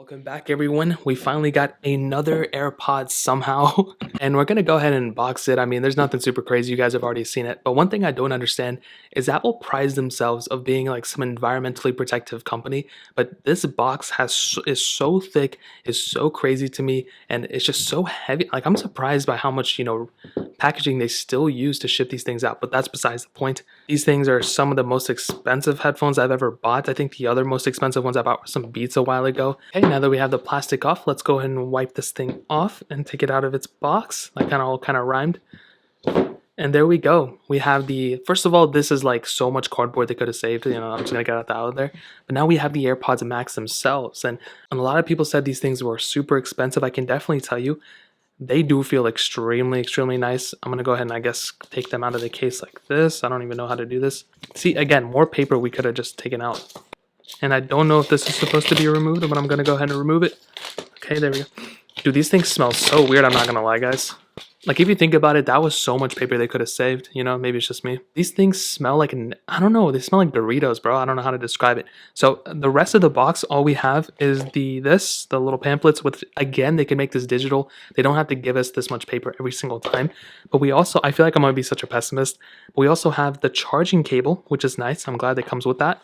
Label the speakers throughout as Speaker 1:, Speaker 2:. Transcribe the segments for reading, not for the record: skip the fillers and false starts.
Speaker 1: Welcome back, everyone. We finally got another AirPods somehow, and we're gonna go ahead and box it. I mean, there's nothing super crazy. You guys have already seen it. But one thing I don't understand is Apple prides themselves of being like some environmentally protective company, but this box is so thick, is so crazy to me, and it's just so heavy. Like I'm surprised by how much packaging they still use to ship these things out. But that's besides the point. These things are some of the most expensive headphones I've ever bought. I think the other most expensive ones I bought were some Beats a while ago. Okay, now that we have the plastic off, let's go ahead and wipe this thing off and take it out of its box. That kind of rhymed. And there we go. We have first of all, this is like so much cardboard they could have saved. I'm just gonna get that out of there. But now we have the AirPods Max themselves. And a lot of people said these things were super expensive. I can definitely tell you, they do feel extremely nice. I'm gonna go ahead and I guess take them out of the case like this. I don't even know how to do this. See, again, more paper we could have just taken out. And I don't know if this is supposed to be removed, but I'm gonna go ahead and remove it. Okay, there we go. Dude, these things smell so weird, I'm not gonna lie, guys. Like, if you think about it, that was so much paper they could have saved, maybe it's just me. These things smell like, I don't know, they smell like Doritos, bro. I don't know how to describe it. So, the rest of the box, all we have is the little pamphlets with, again, they can make this digital. They don't have to give us this much paper every single time. But we also, I feel like I'm gonna be such a pessimist, but we also have the charging cable, which is nice. I'm glad it comes with that.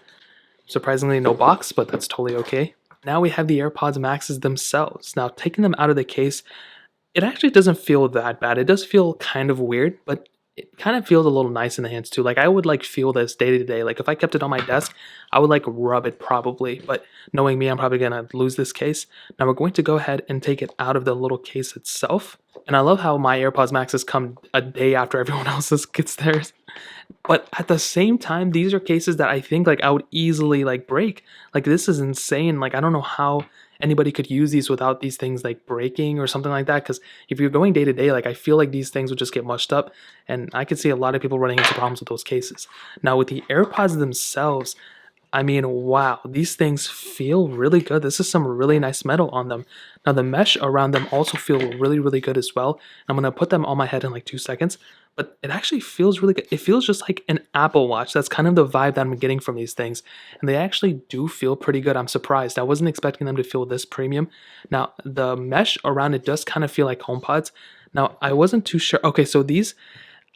Speaker 1: Surprisingly, no box, but that's totally okay. Now we have the AirPods Maxes themselves. Now, taking them out of the case, it actually doesn't feel that bad. It does feel kind of weird, but it kind of feels a little nice in the hands too. Like I would like feel this day to day. Like if I kept it on my desk, I would like rub it probably, but knowing me, I'm probably gonna lose this case. Now we're going to go ahead and take it out of the little case itself. And I love how my AirPods Maxes come a day after everyone else's gets theirs. But at the same time, these are cases that I think like I would easily like break. Like this is insane. Like I don't know how anybody could use these without these things like breaking or something like that, because if you're going day to day, like I feel like these things would just get mushed up, and I could see a lot of people running into problems with those cases. Now with the AirPods themselves, I mean, wow, these things feel really good. This is some really nice metal on them. Now the mesh around them also feel really good as well. I'm gonna put them on my head in like 2 seconds, but it actually feels really good. It feels just like an Apple Watch. That's kind of the vibe that I'm getting from these things. And they actually do feel pretty good. I'm surprised. I wasn't expecting them to feel this premium. Now the mesh around it does kind of feel like HomePods. Now I wasn't too sure. Okay, so this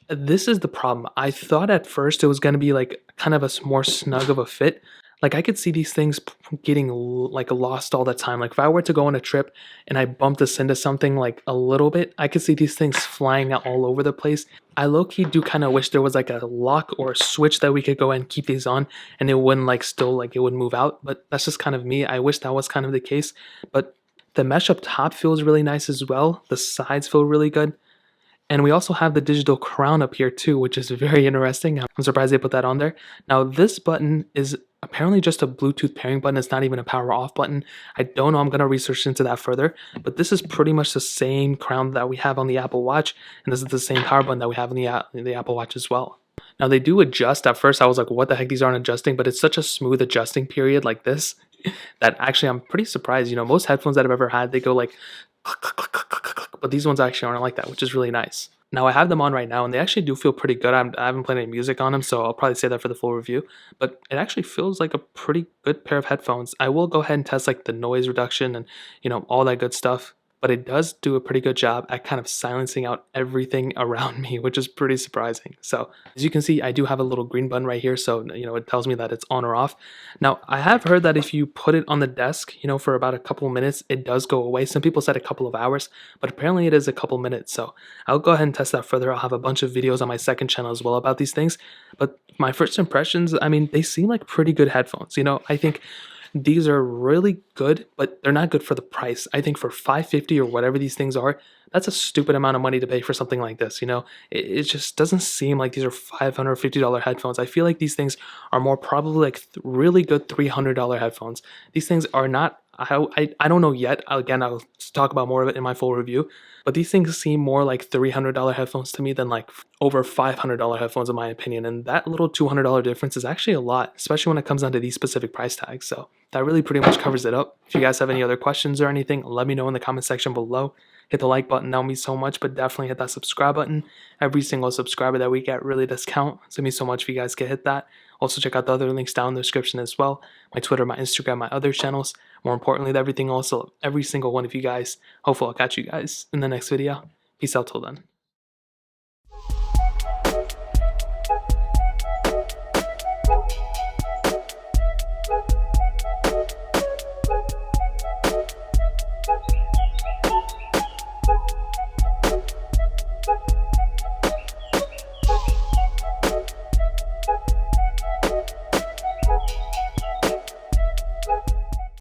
Speaker 1: is the problem. I thought at first it was going to be like kind of a more snug of a fit. Like I could see these things getting like lost all the time. Like if I were to go on a trip and I bumped this into something like a little bit, I could see these things flying out all over the place. I low-key do kind of wish there was like a lock or a switch that we could go and keep these on and it wouldn't like still like it would move out. But that's just kind of me. I wish that was kind of the case. But the mesh up top feels really nice as well. The sides feel really good. And we also have the digital crown up here too, which is very interesting. I'm surprised they put that on there. Now this button is apparently just a Bluetooth pairing button. It's not even a power off button. I don't know. I'm going to research into that further. But this is pretty much the same crown that we have on the Apple Watch. And this is the same power button that we have in the Apple Watch as well. Now they do adjust. At first I was like, what the heck, these aren't adjusting, but it's such a smooth adjusting period like this that actually I'm pretty surprised. Most headphones that I've ever had, they go like click, click, click, click, click, click, but these ones actually aren't like that, which is really nice. Now I have them on right now and they actually do feel pretty good. I haven't played any music on them, so I'll probably say that for the full review, but it actually feels like a pretty good pair of headphones. I will go ahead and test like the noise reduction and all that good stuff, but it does do a pretty good job at kind of silencing out everything around me, which is pretty surprising. So as you can see, I do have a little green button right here, so it tells me that it's on or off. Now I have heard that if you put it on the desk for about a couple of minutes, it does go away. Some people said a couple of hours, but apparently it is a couple minutes. So I'll go ahead and test that further. I'll have a bunch of videos on my second channel as well about these things, but my first impressions, I mean, they seem like pretty good headphones. I think these are really good, but they're not good for the price. I think for $550 or whatever these things are, that's a stupid amount of money to pay for something like this. It just doesn't seem like these are $550 headphones. I feel like these things are more probably like really good $300 headphones. These things are not, I don't know yet. Again, I'll talk about more of it in my full review, but these things seem more like $300 headphones to me than like over $500 headphones in my opinion. And that little $200 difference is actually a lot, especially when it comes down to these specific price tags. So that really pretty much covers it up. If you guys have any other questions or anything, let me know in the comment section below. Hit the like button, that would mean so much, but definitely hit that subscribe button. Every single subscriber that we get really does count. So it means so much if you guys could hit that. Also check out the other links down in the description as well. My Twitter, my Instagram, my other channels. more importantly, everything also, every single one of you guys. Hopefully I'll catch you guys in the next video. Peace out till then.